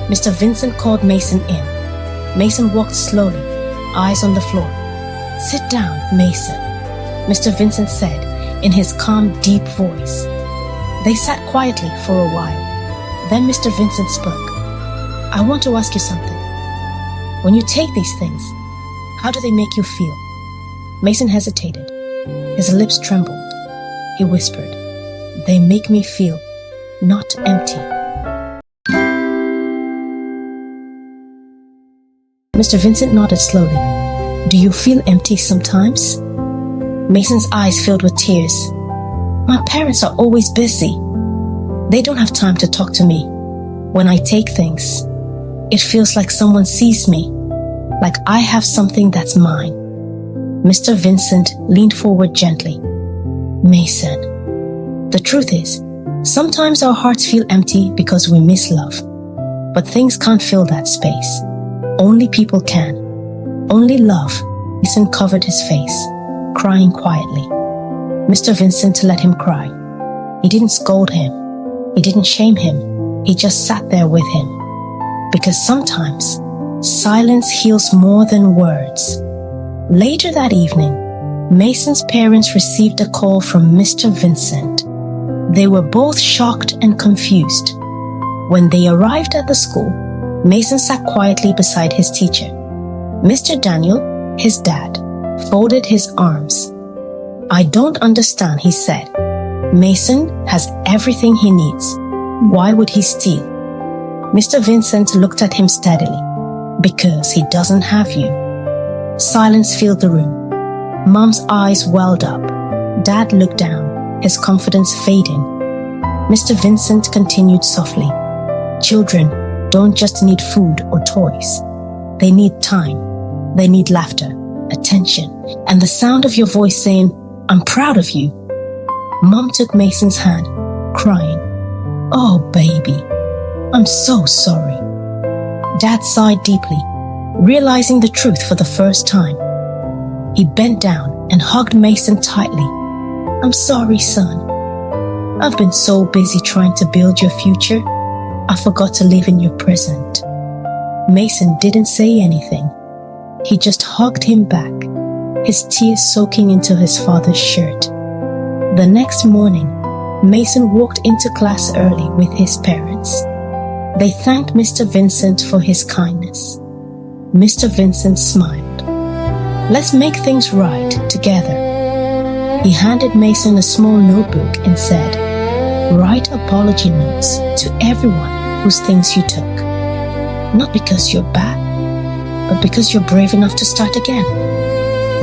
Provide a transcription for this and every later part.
Mr. Vincent called Mason in. Mason walked slowly, eyes on the floor. "Sit down, Mason," Mr. Vincent said in his calm, deep voice. They sat quietly for a while. Then Mr. Vincent spoke. "I want to ask you something. When you take these things, how do they make you feel?" Mason hesitated. His lips trembled. He whispered, "They make me feel not empty." Mr. Vincent nodded slowly. "Do you feel empty sometimes?" Mason's eyes filled with tears. "My parents are always busy. They don't have time to talk to me. When I take things, it feels like someone sees me, like I have something that's mine." Mr. Vincent leaned forward gently. "Mason, the truth is, sometimes our hearts feel empty because we miss love. But things can't fill that space. Only people can. Only love." Mason covered his face, crying quietly. Mr. Vincent let him cry. He didn't scold him. He didn't shame him. He just sat there with him. Because sometimes silence heals more than words. Later that evening, Mason's parents received a call from Mr. Vincent. They were both shocked and confused. When they arrived at the school, Mason sat quietly beside his teacher. Mr. Daniel, his dad, folded his arms. "I don't understand," he said. "Mason has everything he needs. Why would he steal?" Mr. Vincent looked at him steadily. "Because he doesn't have you." Silence filled the room. Mom's eyes welled up. Dad looked down, his confidence fading. Mr. Vincent continued softly. "Children don't just need food or toys. They need time. They need laughter, attention, and the sound of your voice saying, 'I'm proud of you.'" Mom took Mason's hand, crying, "Oh, baby, I'm so sorry." Dad sighed deeply, realizing the truth for the first time. He bent down and hugged Mason tightly. "I'm sorry, son. I've been so busy trying to build your future, I forgot to live in your present." Mason didn't say anything. He just hugged him back, his tears soaking into his father's shirt. The next morning, Mason walked into class early with his parents. They thanked Mr. Vincent for his kindness. Mr. Vincent smiled. "Let's make things right together." He handed Mason a small notebook and said, "Write apology notes to everyone whose things you took. Not because you're bad, but because you're brave enough to start again."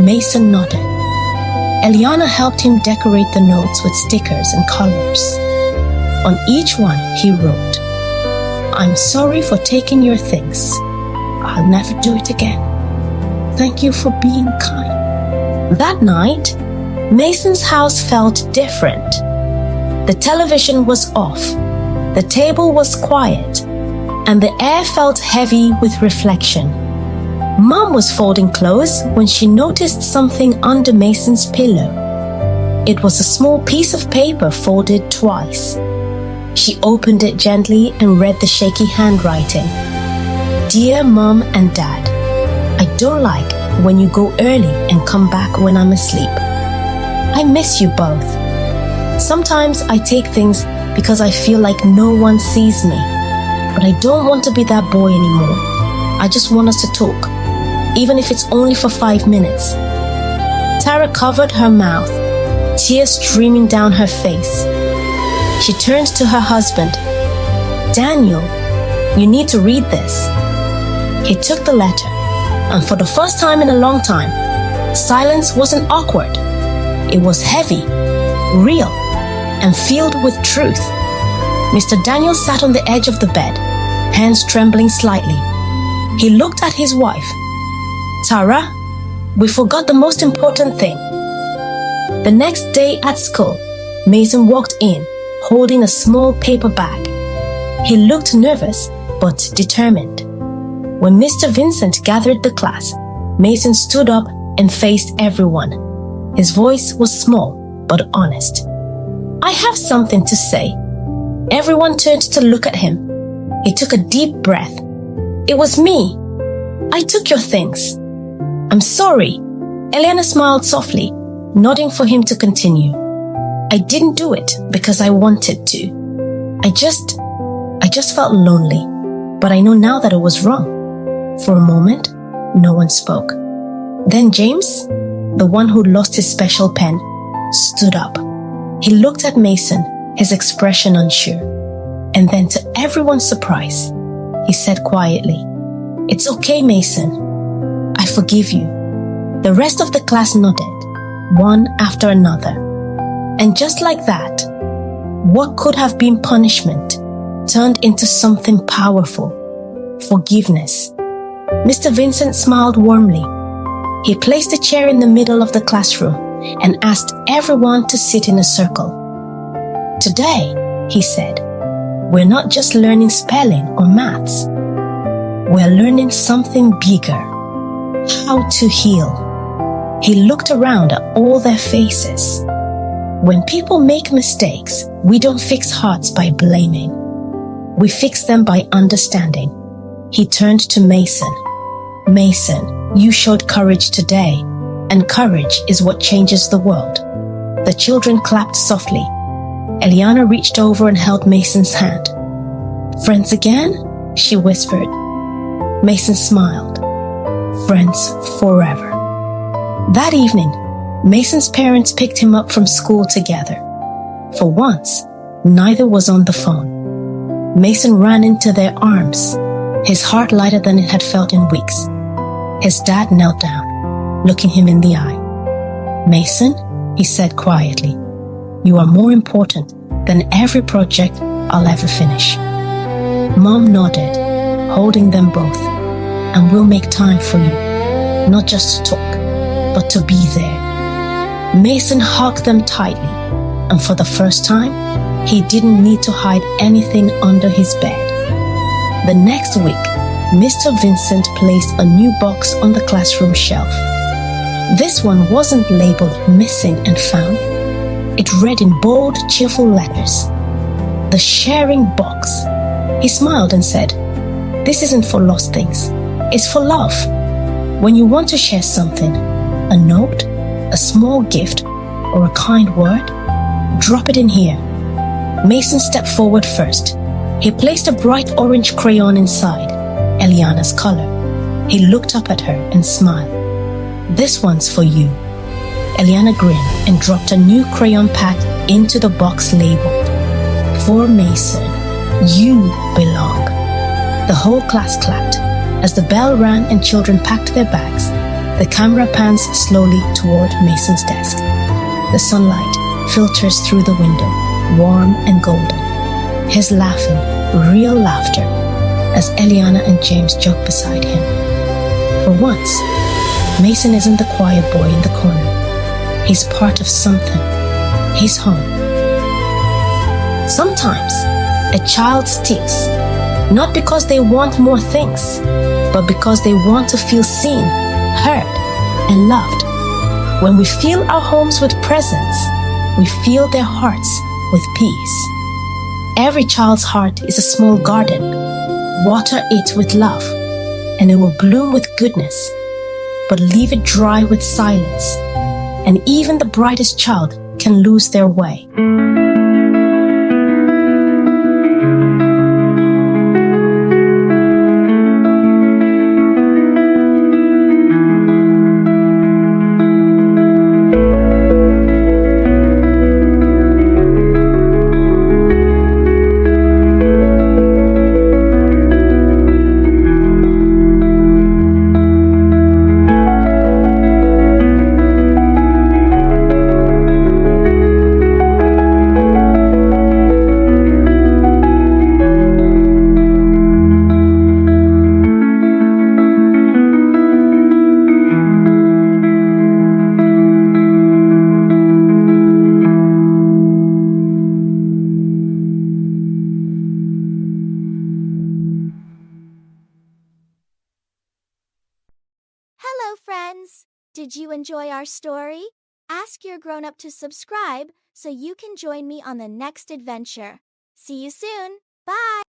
Mason nodded. Eliana helped him decorate the notes with stickers and colors. On each one, he wrote, "I'm sorry for taking your things. I'll never do it again. Thank you for being kind." That night, Mason's house felt different. The television was off, the table was quiet, and the air felt heavy with reflection. Mom was folding clothes when she noticed something under Mason's pillow. It was a small piece of paper folded twice. She opened it gently and read the shaky handwriting. "Dear Mom and Dad, I don't like when you go early and come back when I'm asleep. I miss you both. Sometimes I take things because I feel like no one sees me, but I don't want to be that boy anymore. I just want us to talk, even if it's only for 5 minutes." Tara covered her mouth, tears streaming down her face. She turned to her husband. "Daniel, you need to read this." He took the letter, and for the first time in a long time, silence wasn't awkward. It was heavy, real, and filled with truth. Mr. Daniel sat on the edge of the bed, hands trembling slightly. He looked at his wife. "Tara, we forgot the most important thing." The next day at school, Mason walked in, holding a small paper bag. He looked nervous, but determined. When Mr. Vincent gathered the class, Mason stood up and faced everyone. His voice was small, but honest. "I have something to say. Everyone turned to look at him. He took a deep breath. It was me. I took your things. I'm sorry. Eliana smiled softly, nodding for him to continue. I didn't do it because I wanted to. I just felt lonely, but I know now that it was wrong. For a moment, no one spoke. Then James, the one who'd lost his special pen, stood up. He looked at Mason, his expression unsure. And then, to everyone's surprise, he said quietly, "It's okay, Mason. I forgive you." The rest of the class nodded, one after another. And just like that, what could have been punishment turned into something powerful: forgiveness. Mr. Vincent smiled warmly. He placed a chair in the middle of the classroom and asked everyone to sit in a circle. "Today," he said, "we're not just learning spelling or maths. We're learning something bigger: how to heal." He looked around at all their faces. When people make mistakes, we don't fix hearts by blaming. We fix them by understanding. He turned to Mason. "Mason, you showed courage today, and courage is what changes the world." The children clapped softly. Eliana reached over and held Mason's hand. "Friends again?" she whispered. Mason smiled. "Friends forever." That evening, Mason's parents picked him up from school together. For once, neither was on the phone. Mason ran into their arms, his heart lighter than it had felt in weeks. His dad knelt down, looking him in the eye. "Mason," he said quietly, "you are more important than every project I'll ever finish." Mom nodded, holding them both. "And we'll make time for you, not just to talk, but to be there." Mason hugged them tightly, and for the first time, he didn't need to hide anything under his bed. The next week, Mr. Vincent placed a new box on the classroom shelf. This one wasn't labeled "missing and found." It read in bold, cheerful letters, "The sharing box." He smiled and said, "This isn't for lost things. It's for love. When you want to share something, a note, a small gift, or a kind word, drop it in here." Mason stepped forward first. He placed a bright orange crayon inside, Eliana's color. He looked up at her and smiled. "This one's for you." Eliana grinned and dropped a new crayon pack into the box labeled, "For Mason, you belong." The whole class clapped. As the bell rang and children packed their bags, the camera pans slowly toward Mason's desk. The sunlight filters through the window, warm and golden. His laughing, real laughter, as Eliana and James joke beside him. For once, Mason isn't the quiet boy in the corner. He's part of something. He's home. Sometimes, a child sticks, not because they want more things, but because they want to feel seen, heard, and loved. When we fill our homes with presents, we fill their hearts with peace. Every child's heart is a small garden. Water it with love, and it will bloom with goodness. But leave it dry with silence, and even the brightest child can lose their way. Hello, friends! Did you enjoy our story? Ask your grown-up to subscribe so you can join me on the next adventure. See you soon. Bye.